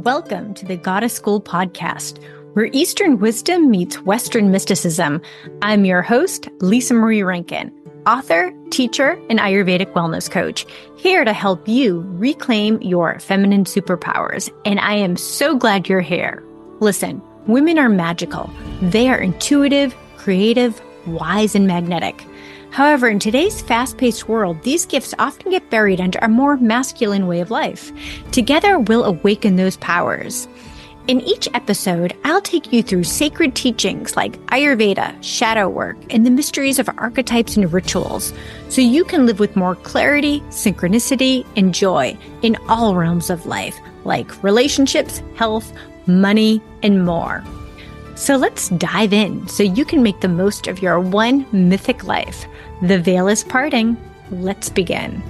Welcome to the Goddess School podcast, where Eastern wisdom meets Western mysticism. I'm your host, Lisa Marie Rankin, author, teacher, and Ayurvedic wellness coach, here to help you reclaim your feminine superpowers. And I am so glad you're here. Listen, women are magical. They are intuitive, creative, wise, and magnetic. However, in today's fast-paced world, these gifts often get buried under a more masculine way of life. Together, we'll awaken those powers. In each episode, I'll take you through sacred teachings like Ayurveda, shadow work, and the mysteries of archetypes and rituals, so you can live with more clarity, synchronicity, and joy in all realms of life, like relationships, health, money, and more. So let's dive in so you can make the most of your one mythic life. The veil is parting. Let's begin.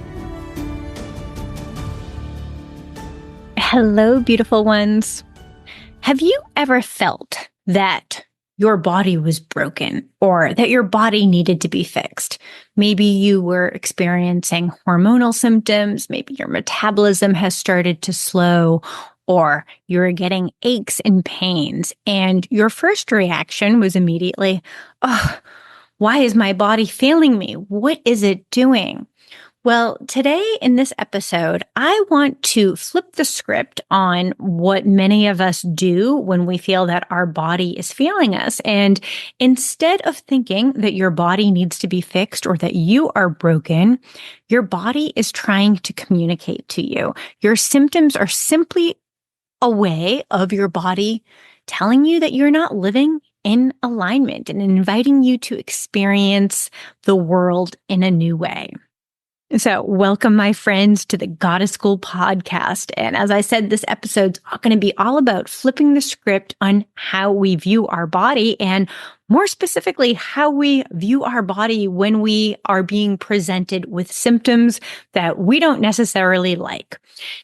Hello, beautiful ones. Have you ever felt that your body was broken or that your body needed to be fixed? Maybe you were experiencing hormonal symptoms. Maybe your metabolism has started to slow, or you're getting aches and pains, and your first reaction was immediately, oh, why is my body failing me? What is it doing? Well, today in this episode, I want to flip the script on what many of us do when we feel that our body is failing us. And instead of thinking that your body needs to be fixed or that you are broken, your body is trying to communicate to you. Your symptoms are simply a way of your body telling you that you're not living in alignment and inviting you to experience the world in a new way. So welcome, my friends, to the Goddess School podcast. And as I said, this episode's going to be all about flipping the script on how we view our body, and more specifically, how we view our body when we are being presented with symptoms that we don't necessarily like.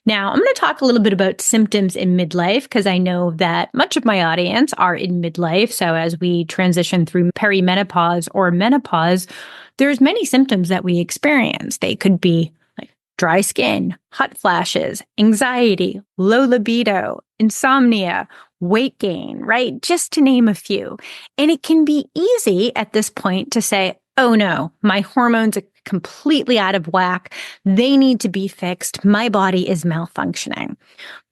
Now, I'm going to talk a little bit about symptoms in midlife because I know that much of my audience are in midlife. So as we transition through perimenopause or menopause, there's many symptoms that we experience. They could be like dry skin, hot flashes, anxiety, low libido, insomnia, weight gain, right? Just to name a few. And it can be easy at this point to say, oh no, my hormones are completely out of whack. They need to be fixed. My body is malfunctioning.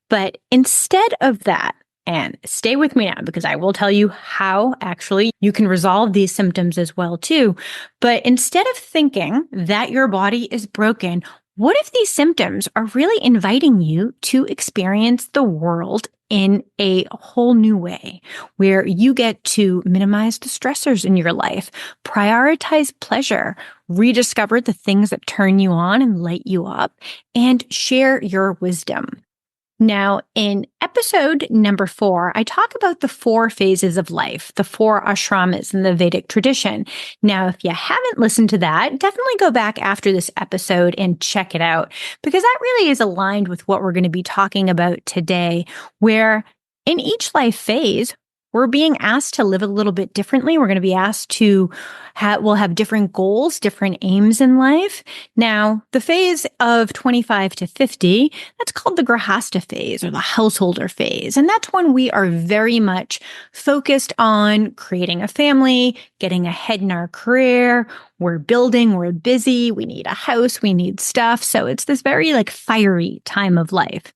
But instead of that, and stay with me now because I will tell you how actually you can resolve these symptoms as well too. But instead of thinking that your body is broken, what if these symptoms are really inviting you to experience the world in a whole new way, where you get to minimize the stressors in your life, prioritize pleasure, rediscover the things that turn you on and light you up, and share your wisdom? Now, in episode number 4, I talk about the 4 phases of life, the 4 ashramas in the Vedic tradition. Now, if you haven't listened to that, definitely go back after this episode and check it out, because that really is aligned with what we're going to be talking about today, where in each life phase, we're being asked to live a little bit differently. We're going to be asked to we'll have different goals, different aims in life. Now, the phase of 25 to 50, that's called the grahasta phase or the householder phase. And that's when we are very much focused on creating a family, getting ahead in our career. We're building, we're busy, we need a house, we need stuff. So it's this very fiery time of life.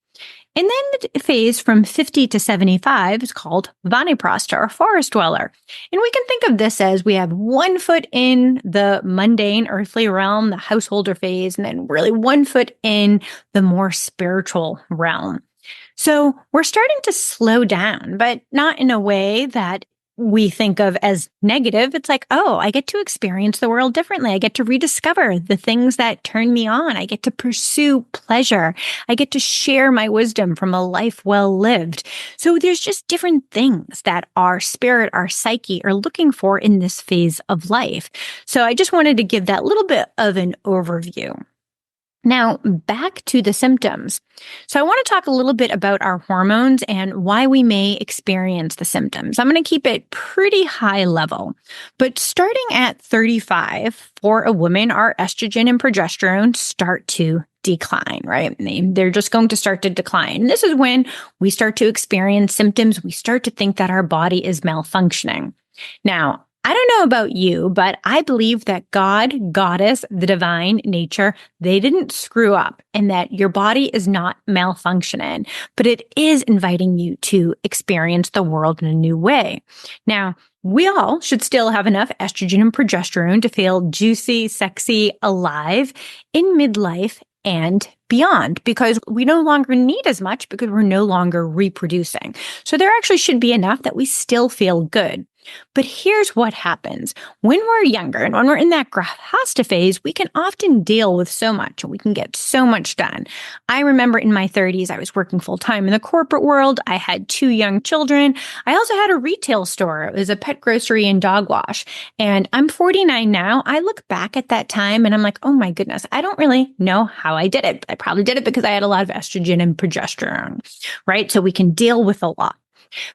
And then the phase from 50 to 75 is called vaniprastha or forest dweller. And we can think of this as we have one foot in the mundane earthly realm, the householder phase, and then really one foot in the more spiritual realm. So we're starting to slow down, but not in a way that we think of as negative. It's like, oh, I get to experience the world differently. I get to rediscover the things that turn me on. I get to pursue pleasure. I get to share my wisdom from a life well lived. So there's just different things that our spirit, our psyche are looking for in this phase of life. So I just wanted to give that little bit of an overview. Now, back to the symptoms. So I want to talk a little bit about our hormones and why we may experience the symptoms. I'm going to keep it pretty high level, but starting at 35 for a woman, our estrogen and progesterone start to decline, right? They're just going to start to decline. And this is when we start to experience symptoms. We start to think that our body is malfunctioning. Now, I don't know about you, but I believe that God, Goddess, the divine nature, they didn't screw up and that your body is not malfunctioning, but it is inviting you to experience the world in a new way. Now, we all should still have enough estrogen and progesterone to feel juicy, sexy, alive in midlife and beyond, because we no longer need as much because we're no longer reproducing. So there actually should be enough that we still feel good. But here's what happens. When we're younger and when we're in that grahasta phase, we can often deal with so much and we can get so much done. I remember in my 30s, I was working full time in the corporate world. I had 2 young children. I also had a retail store. It was a pet grocery and dog wash. And I'm 49 now. I look back at that time and I'm like, oh my goodness, I don't really know how I did it. I probably did it because I had a lot of estrogen and progesterone, right? So we can deal with a lot.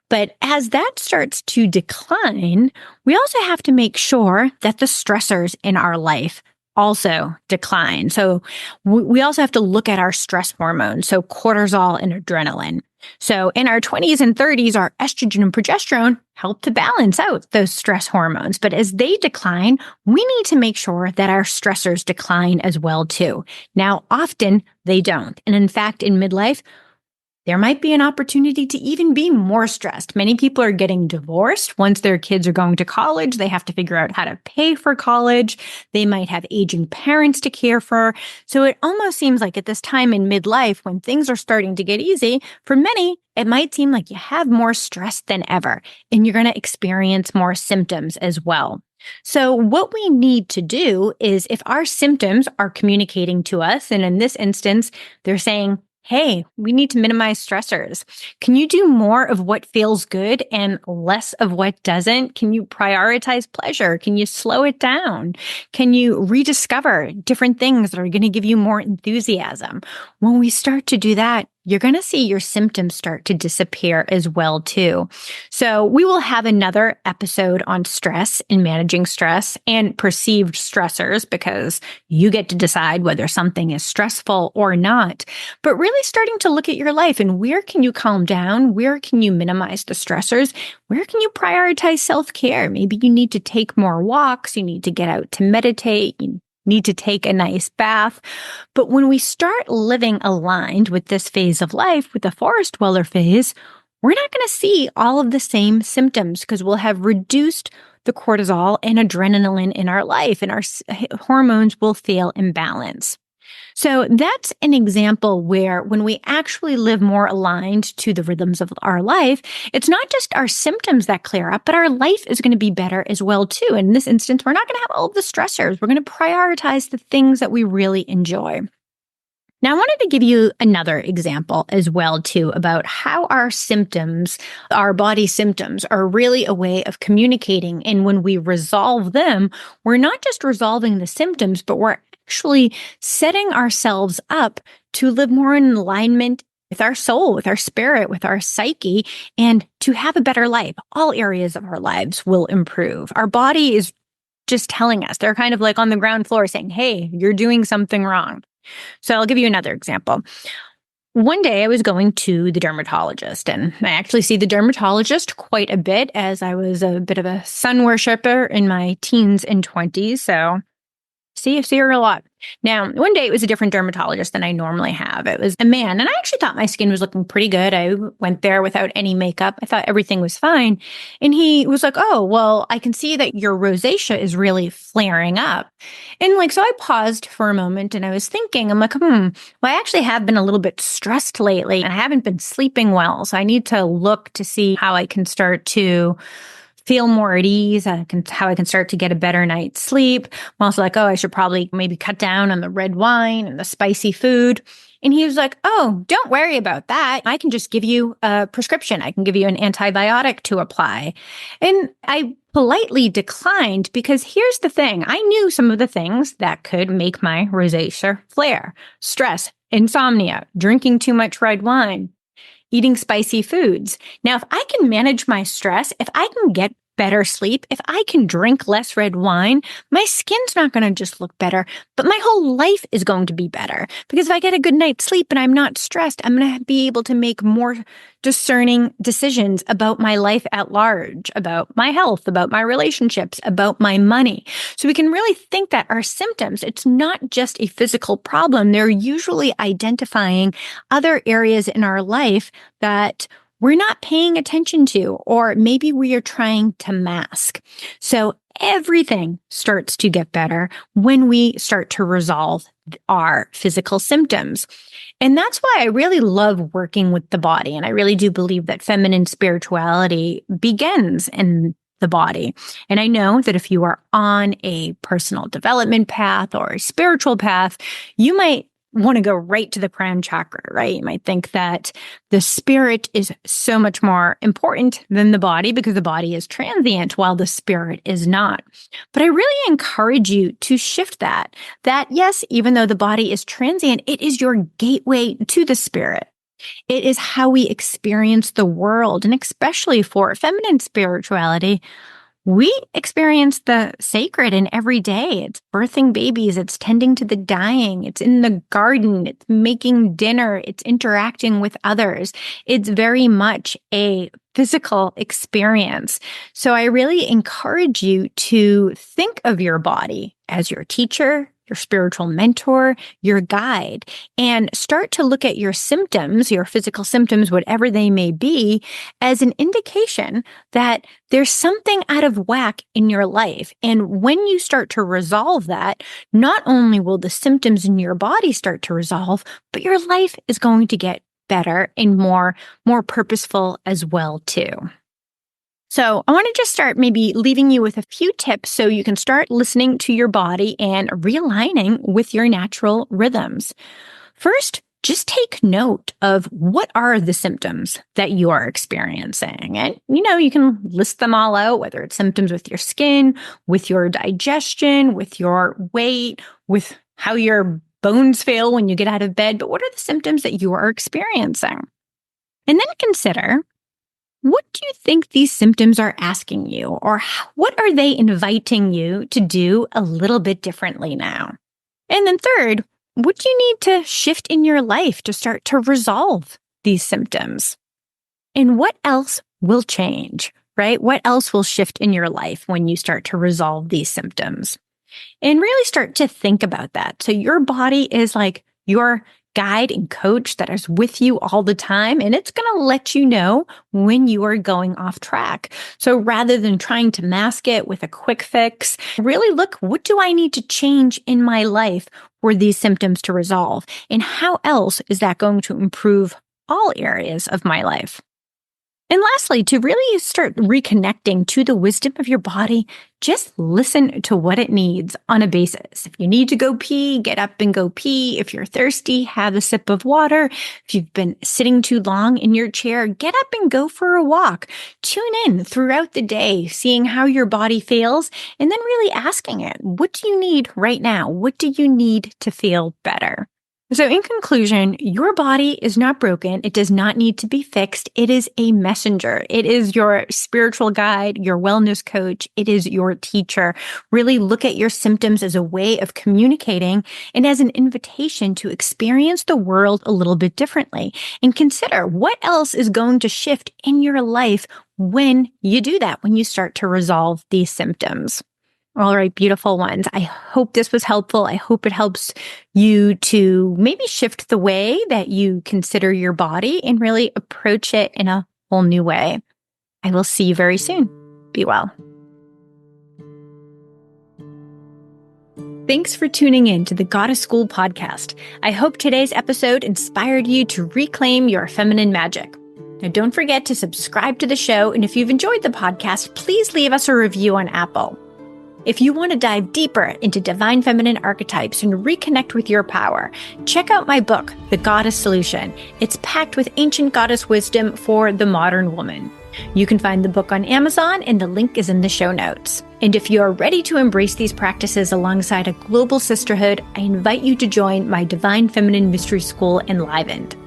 But as that starts to decline, we also have to make sure that the stressors in our life also decline. So we also have to look at our stress hormones, so cortisol and adrenaline. So in our 20s and 30s, our estrogen and progesterone help to balance out those stress hormones. But as they decline, we need to make sure that our stressors decline as well too. Now, often they don't. And in fact, in midlife, there might be an opportunity to even be more stressed. Many people are getting divorced. Once their kids are going to college, they have to figure out how to pay for college. They might have aging parents to care for. So it almost seems like at this time in midlife, when things are starting to get easy, for many, it might seem like you have more stress than ever, and you're going to experience more symptoms as well. So what we need to do is, if our symptoms are communicating to us, and in this instance, they're saying, hey, we need to minimize stressors. Can you do more of what feels good and less of what doesn't? Can you prioritize pleasure? Can you slow it down? Can you rediscover different things that are going to give you more enthusiasm? When we start to do that, you're going to see your symptoms start to disappear as well, too. So we will have another episode on stress and managing stress and perceived stressors, because you get to decide whether something is stressful or not. But really starting to look at your life and where can you calm down? Where can you minimize the stressors? Where can you prioritize self-care? Maybe you need to take more walks. You need to get out to meditate. You need to take a nice bath. But when we start living aligned with this phase of life, with the forest dweller phase, we're not going to see all of the same symptoms because we'll have reduced the cortisol and adrenaline in our life, and our hormones will feel in balance. So that's an example where when we actually live more aligned to the rhythms of our life, it's not just our symptoms that clear up, but our life is going to be better as well too. And in this instance, we're not going to have all of the stressors. We're going to prioritize the things that we really enjoy. Now, I wanted to give you another example as well, too, about how our symptoms, our body symptoms, are really a way of communicating. And when we resolve them, we're not just resolving the symptoms, but we're actually setting ourselves up to live more in alignment with our soul, with our spirit, with our psyche, and to have a better life. All areas of our lives will improve. Our body is just telling us. They're kind of like on the ground floor saying, hey, you're doing something wrong. So I'll give you another example. One day I was going to the dermatologist, and I actually see the dermatologist quite a bit as I was a bit of a sun worshiper in my teens and 20s. So see her a lot. Now, one day it was a different dermatologist than I normally have. It was a man, and I actually thought my skin was looking pretty good. I went there without any makeup. I thought everything was fine. And he was like, oh, well, I can see that your rosacea is really flaring up. And so I paused for a moment and I was thinking, I'm like, well, I actually have been a little bit stressed lately and I haven't been sleeping well. So I need to look to see how I can start to feel more at ease, how I can start to get a better night's sleep. I'm also like, oh, I should probably maybe cut down on the red wine and the spicy food. And he was like, oh, don't worry about that. I can just give you a prescription. I can give you an antibiotic to apply. And I politely declined because here's the thing. I knew some of the things that could make my rosacea flare: stress, insomnia, drinking too much red wine, eating spicy foods. Now, if I can manage my stress, if I can get better sleep, if I can drink less red wine, my skin's not going to just look better, but my whole life is going to be better. Because if I get a good night's sleep and I'm not stressed, I'm going to be able to make more discerning decisions about my life at large, about my health, about my relationships, about my money. So we can really think that our symptoms, it's not just a physical problem. They're usually identifying other areas in our life that we're not paying attention to, or maybe we are trying to mask. So everything starts to get better when we start to resolve our physical symptoms. And that's why I really love working with the body. And I really do believe that feminine spirituality begins in the body. And I know that if you are on a personal development path or a spiritual path, you might want to go right to the crown chakra, right? You might think that the spirit is so much more important than the body because the body is transient while the spirit is not. But I really encourage you to shift that yes, even though the body is transient, it is your gateway to the spirit. It is how we experience the world. And especially for feminine spirituality, we experience the sacred in every day. It's birthing babies. It's tending to the dying. It's in the garden. It's making dinner. It's interacting with others. It's very much a physical experience. So I really encourage you to think of your body as your teacher, your spiritual mentor, your guide, and start to look at your symptoms, your physical symptoms, whatever they may be, as an indication that there's something out of whack in your life. And when you start to resolve that, not only will the symptoms in your body start to resolve, but your life is going to get better and more purposeful as well, too. So I want to just start maybe leaving you with a few tips so you can start listening to your body and realigning with your natural rhythms. First, just take note of what are the symptoms that you are experiencing. And, you can list them all out, whether it's symptoms with your skin, with your digestion, with your weight, with how your bones feel when you get out of bed. But what are the symptoms that you are experiencing? And then consider, what do you think these symptoms are asking you, or what are they inviting you to do a little bit differently now? And then third, what do you need to shift in your life to start to resolve these symptoms? And what else will change, right? What else will shift in your life when you start to resolve these symptoms? And really start to think about that. So your body is like your guide and coach that is with you all the time, and it's going to let you know when you are going off track. So rather than trying to mask it with a quick fix, really look, what do I need to change in my life for these symptoms to resolve? And how else is that going to improve all areas of my life? And lastly, to really start reconnecting to the wisdom of your body, just listen to what it needs on a basis. If you need to go pee, get up and go pee. If you're thirsty, have a sip of water. If you've been sitting too long in your chair, get up and go for a walk. Tune in throughout the day, seeing how your body feels, and then really asking it, what do you need right now? What do you need to feel better? So in conclusion, your body is not broken. It does not need to be fixed. It is a messenger. It is your spiritual guide, your wellness coach. It is your teacher. Really look at your symptoms as a way of communicating and as an invitation to experience the world a little bit differently. And consider what else is going to shift in your life when you do that, when you start to resolve these symptoms. All right, beautiful ones. I hope this was helpful. I hope it helps you to maybe shift the way that you consider your body and really approach it in a whole new way. I will see you very soon. Be well. Thanks for tuning in to the Goddess School podcast. I hope today's episode inspired you to reclaim your feminine magic. Now, don't forget to subscribe to the show. And if you've enjoyed the podcast, please leave us a review on Apple. If you want to dive deeper into divine feminine archetypes and reconnect with your power, check out my book, The Goddess Solution. It's packed with ancient goddess wisdom for the modern woman. You can find the book on Amazon, and the link is in the show notes. And if you're ready to embrace these practices alongside a global sisterhood, I invite you to join my Divine Feminine Mystery School, Enlivened.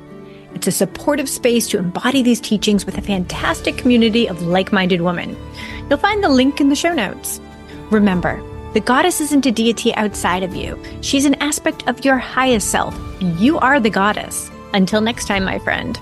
It's a supportive space to embody these teachings with a fantastic community of like-minded women. You'll find the link in the show notes. Remember, the goddess isn't a deity outside of you. She's an aspect of your highest self. You are the goddess. Until next time, my friend.